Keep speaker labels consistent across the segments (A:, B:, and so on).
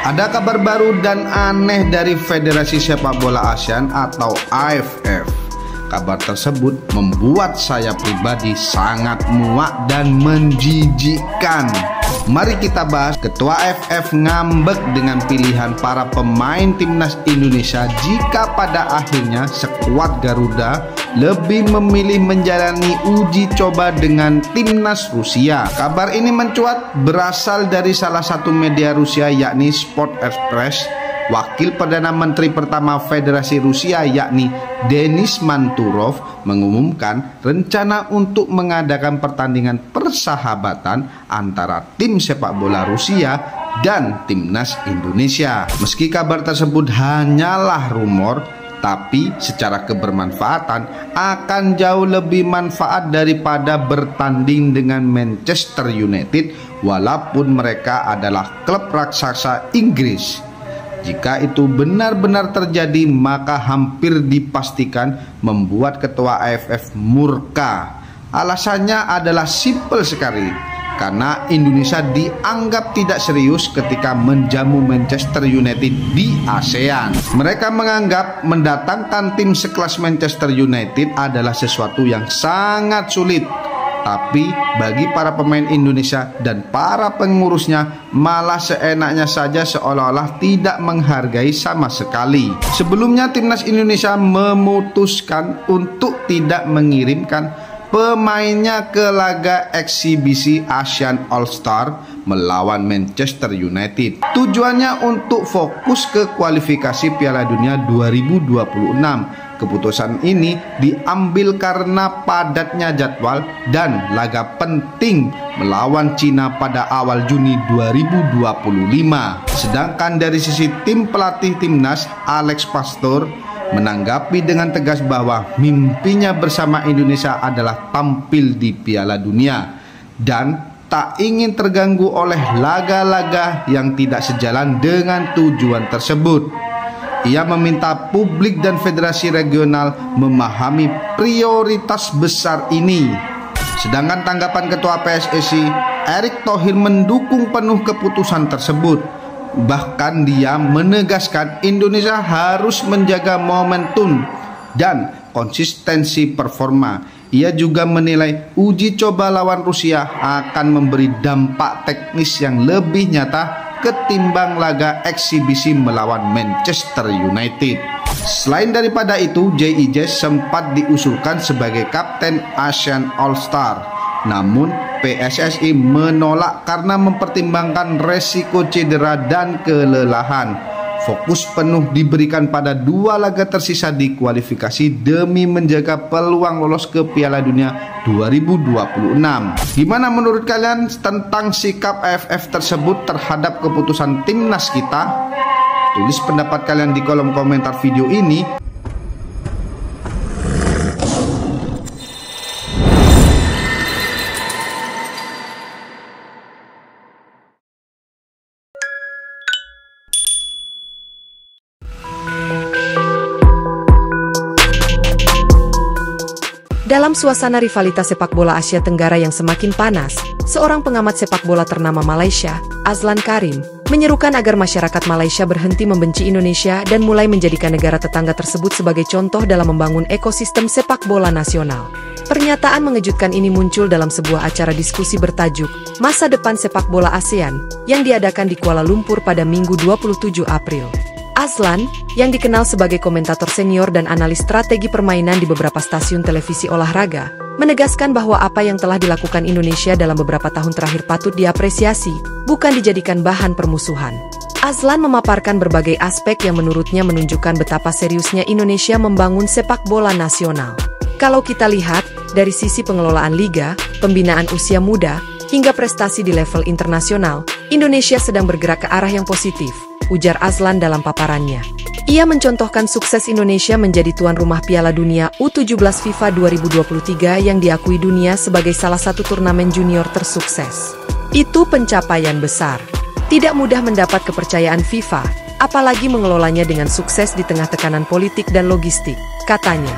A: Ada kabar baru dan aneh dari Federasi Sepak Bola ASEAN atau AFF. Kabar tersebut membuat saya pribadi sangat muak dan menjijikkan. Mari kita bahas. Ketua AFF ngambek dengan pilihan para pemain timnas Indonesia jika pada akhirnya skuad Garuda lebih memilih menjalani uji coba dengan timnas Rusia. Kabar ini mencuat berasal dari salah satu media Rusia yakni Sport Express. Wakil Perdana Menteri pertama Federasi Rusia yakni Denis Manturov mengumumkan rencana untuk mengadakan pertandingan persahabatan antara tim sepak bola Rusia dan timnas Indonesia. Meski kabar tersebut hanyalah rumor, tapi secara kebermanfaatan akan jauh lebih manfaat daripada bertanding dengan Manchester United walaupun mereka adalah klub raksasa Inggris. Jika itu benar-benar terjadi, maka hampir dipastikan membuat Ketua AFF murka. Alasannya adalah simpel sekali, karena Indonesia dianggap tidak serius ketika menjamu Manchester United di ASEAN. Mereka menganggap mendatangkan tim sekelas Manchester United adalah sesuatu yang sangat sulit. Tapi bagi para pemain Indonesia dan para pengurusnya malah seenaknya saja, seolah-olah tidak menghargai sama sekali. Sebelumnya timnas Indonesia memutuskan untuk tidak mengirimkan pemainnya ke laga eksibisi ASEAN All-Star melawan Manchester United. Tujuannya untuk fokus ke kualifikasi Piala Dunia 2026. Keputusan ini diambil karena padatnya jadwal dan laga penting melawan Cina pada awal Juni 2025. Sedangkan dari sisi tim pelatih timnas, Alex Pastor menanggapi dengan tegas bahwa mimpinya bersama Indonesia adalah tampil di Piala Dunia dan tak ingin terganggu oleh laga-laga yang tidak sejalan dengan tujuan tersebut. Ia meminta publik dan federasi regional memahami prioritas besar ini. Sedangkan tanggapan Ketua PSSI, Erick Thohir, mendukung penuh keputusan tersebut. Bahkan dia menegaskan Indonesia harus menjaga momentum dan konsistensi performa. Ia juga menilai uji coba lawan Rusia akan memberi dampak teknis yang lebih nyata ketimbang laga eksibisi melawan Manchester United. Selain daripada itu, JIJ sempat diusulkan sebagai kapten ASEAN All-Star. Namun PSSI menolak karena mempertimbangkan resiko cedera dan kelelahan. Fokus penuh diberikan pada dua laga tersisa di kualifikasi demi menjaga peluang lolos ke Piala Dunia 2026. Gimana menurut kalian tentang sikap AFF tersebut terhadap keputusan timnas kita? Tulis pendapat kalian di kolom komentar video ini.
B: Dalam suasana rivalitas sepak bola Asia Tenggara yang semakin panas, seorang pengamat sepak bola ternama Malaysia, Azlan Karim, menyerukan agar masyarakat Malaysia berhenti membenci Indonesia dan mulai menjadikan negara tetangga tersebut sebagai contoh dalam membangun ekosistem sepak bola nasional. Pernyataan mengejutkan ini muncul dalam sebuah acara diskusi bertajuk Masa Depan Sepak Bola ASEAN yang diadakan di Kuala Lumpur pada Minggu 27 April. Azlan, yang dikenal sebagai komentator senior dan analis strategi permainan di beberapa stasiun televisi olahraga, menegaskan bahwa apa yang telah dilakukan Indonesia dalam beberapa tahun terakhir patut diapresiasi, bukan dijadikan bahan permusuhan. Azlan memaparkan berbagai aspek yang menurutnya menunjukkan betapa seriusnya Indonesia membangun sepak bola nasional. Kalau kita lihat, dari sisi pengelolaan liga, pembinaan usia muda, hingga prestasi di level internasional, Indonesia sedang bergerak ke arah yang positif, ujar Azlan dalam paparannya. Ia mencontohkan sukses Indonesia menjadi tuan rumah Piala Dunia U17 FIFA 2023 yang diakui dunia sebagai salah satu turnamen junior tersukses. Itu pencapaian besar. Tidak mudah mendapat kepercayaan FIFA, apalagi mengelolanya dengan sukses di tengah tekanan politik dan logistik, katanya.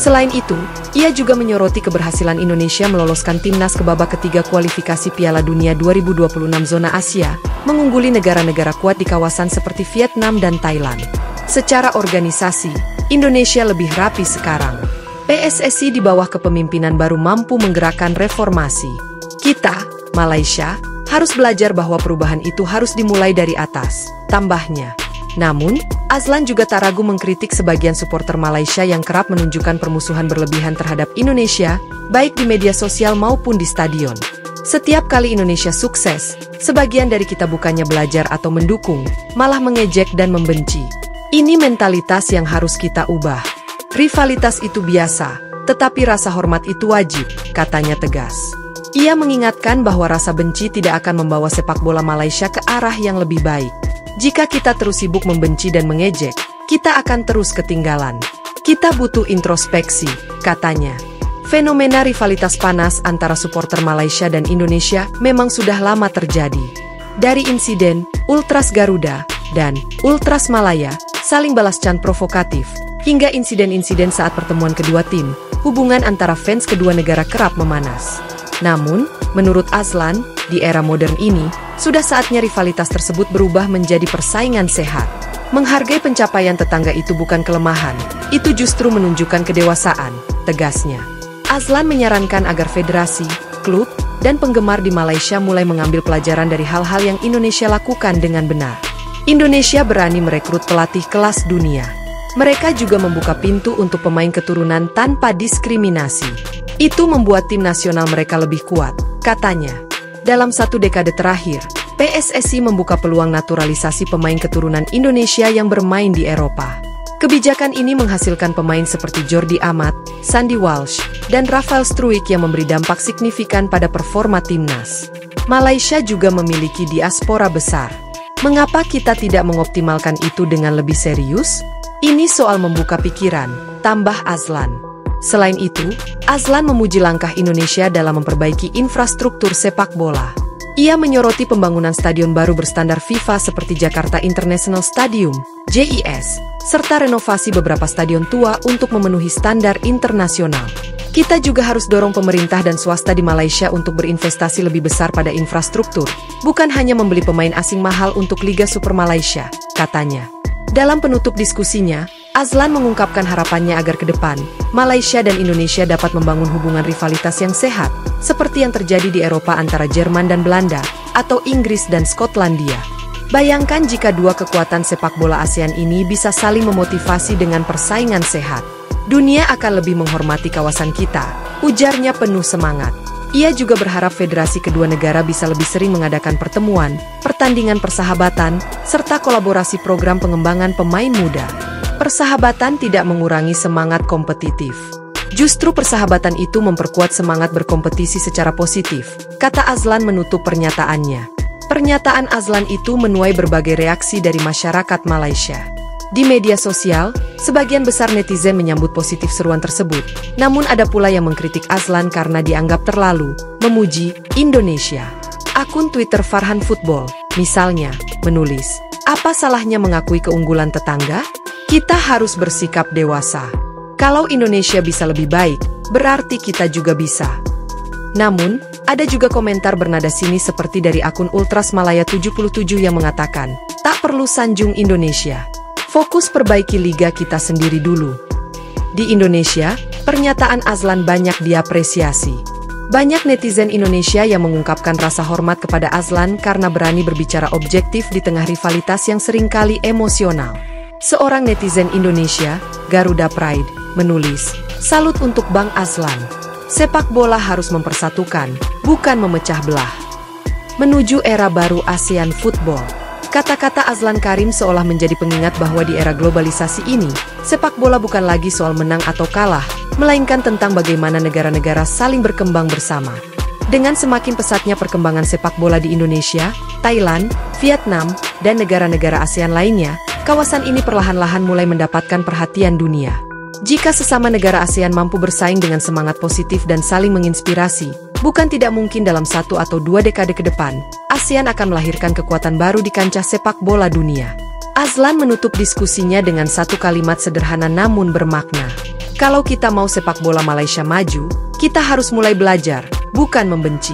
B: Selain itu, ia juga menyoroti keberhasilan Indonesia meloloskan timnas ke babak ketiga kualifikasi Piala Dunia 2026 zona Asia, mengungguli negara-negara kuat di kawasan seperti Vietnam dan Thailand. Secara organisasi, Indonesia lebih rapi sekarang. PSSI di bawah kepemimpinan baru mampu menggerakkan reformasi. Kita, Malaysia, harus belajar bahwa perubahan itu harus dimulai dari atas, tambahnya. Namun, Azlan juga tak ragu mengkritik sebagian supporter Malaysia yang kerap menunjukkan permusuhan berlebihan terhadap Indonesia, baik di media sosial maupun di stadion. Setiap kali Indonesia sukses, sebagian dari kita bukannya belajar atau mendukung, malah mengejek dan membenci. Ini mentalitas yang harus kita ubah. Rivalitas itu biasa, tetapi rasa hormat itu wajib, katanya tegas. Ia mengingatkan bahwa rasa benci tidak akan membawa sepak bola Malaysia ke arah yang lebih baik. Jika kita terus sibuk membenci dan mengejek, kita akan terus ketinggalan. Kita butuh introspeksi, katanya. Fenomena rivalitas panas antara supporter Malaysia dan Indonesia memang sudah lama terjadi. Dari insiden Ultras Garuda dan Ultras Malaya saling balas can provokatif, hingga insiden-insiden saat pertemuan kedua tim, hubungan antara fans kedua negara kerap memanas. Namun, menurut Azlan, di era modern ini, sudah saatnya rivalitas tersebut berubah menjadi persaingan sehat. Menghargai pencapaian tetangga itu bukan kelemahan, itu justru menunjukkan kedewasaan, tegasnya. Azlan menyarankan agar federasi, klub, dan penggemar di Malaysia mulai mengambil pelajaran dari hal-hal yang Indonesia lakukan dengan benar. Indonesia berani merekrut pelatih kelas dunia. Mereka juga membuka pintu untuk pemain keturunan tanpa diskriminasi. Itu membuat tim nasional mereka lebih kuat, katanya. Dalam 1 dekade terakhir, PSSI membuka peluang naturalisasi pemain keturunan Indonesia yang bermain di Eropa. Kebijakan ini menghasilkan pemain seperti Jordi Amat, Sandy Walsh, dan Rafael Struijk yang memberi dampak signifikan pada performa timnas. Malaysia juga memiliki diaspora besar. Mengapa kita tidak mengoptimalkan itu dengan lebih serius? Ini soal membuka pikiran, tambah Azlan. Selain itu, Azlan memuji langkah Indonesia dalam memperbaiki infrastruktur sepak bola. Ia menyoroti pembangunan stadion baru berstandar FIFA seperti Jakarta International Stadium, JIS, serta renovasi beberapa stadion tua untuk memenuhi standar internasional. Kita juga harus dorong pemerintah dan swasta di Malaysia untuk berinvestasi lebih besar pada infrastruktur, bukan hanya membeli pemain asing mahal untuk Liga Super Malaysia, katanya. Dalam penutup diskusinya, Azlan mengungkapkan harapannya agar ke depan, Malaysia dan Indonesia dapat membangun hubungan rivalitas yang sehat, seperti yang terjadi di Eropa antara Jerman dan Belanda, atau Inggris dan Skotlandia. Bayangkan jika dua kekuatan sepak bola ASEAN ini bisa saling memotivasi dengan persaingan sehat. Dunia akan lebih menghormati kawasan kita, ujarnya penuh semangat. Ia juga berharap federasi kedua negara bisa lebih sering mengadakan pertemuan, pertandingan persahabatan, serta kolaborasi program pengembangan pemain muda. Persahabatan tidak mengurangi semangat kompetitif. Justru persahabatan itu memperkuat semangat berkompetisi secara positif, kata Azlan menutup pernyataannya. Pernyataan Azlan itu menuai berbagai reaksi dari masyarakat Malaysia. Di media sosial, sebagian besar netizen menyambut positif seruan tersebut. Namun ada pula yang mengkritik Azlan karena dianggap terlalu memuji Indonesia. Akun Twitter Farhan Football, misalnya, menulis, "Apa salahnya mengakui keunggulan tetangga? Kita harus bersikap dewasa. Kalau Indonesia bisa lebih baik, berarti kita juga bisa." Namun, ada juga komentar bernada sinis seperti dari akun Ultras Malaya 77 yang mengatakan, "Tak perlu sanjung Indonesia. Fokus perbaiki liga kita sendiri dulu." Di Indonesia, pernyataan Azlan banyak diapresiasi. Banyak netizen Indonesia yang mengungkapkan rasa hormat kepada Azlan karena berani berbicara objektif di tengah rivalitas yang seringkali emosional. Seorang netizen Indonesia, Garuda Pride, menulis, "Salut untuk Bang Azlan. Sepak bola harus mempersatukan, bukan memecah belah. Menuju era baru ASEAN Football." Kata-kata Azlan Karim seolah menjadi pengingat bahwa di era globalisasi ini, sepak bola bukan lagi soal menang atau kalah, melainkan tentang bagaimana negara-negara saling berkembang bersama. Dengan semakin pesatnya perkembangan sepak bola di Indonesia, Thailand, Vietnam, dan negara-negara ASEAN lainnya, kawasan ini perlahan-lahan mulai mendapatkan perhatian dunia. Jika sesama negara ASEAN mampu bersaing dengan semangat positif dan saling menginspirasi, bukan tidak mungkin dalam 1 atau 2 dekade ke depan, ASEAN akan melahirkan kekuatan baru di kancah sepak bola dunia. Azlan menutup diskusinya dengan satu kalimat sederhana namun bermakna. Kalau kita mau sepak bola Malaysia maju, kita harus mulai belajar, bukan membenci.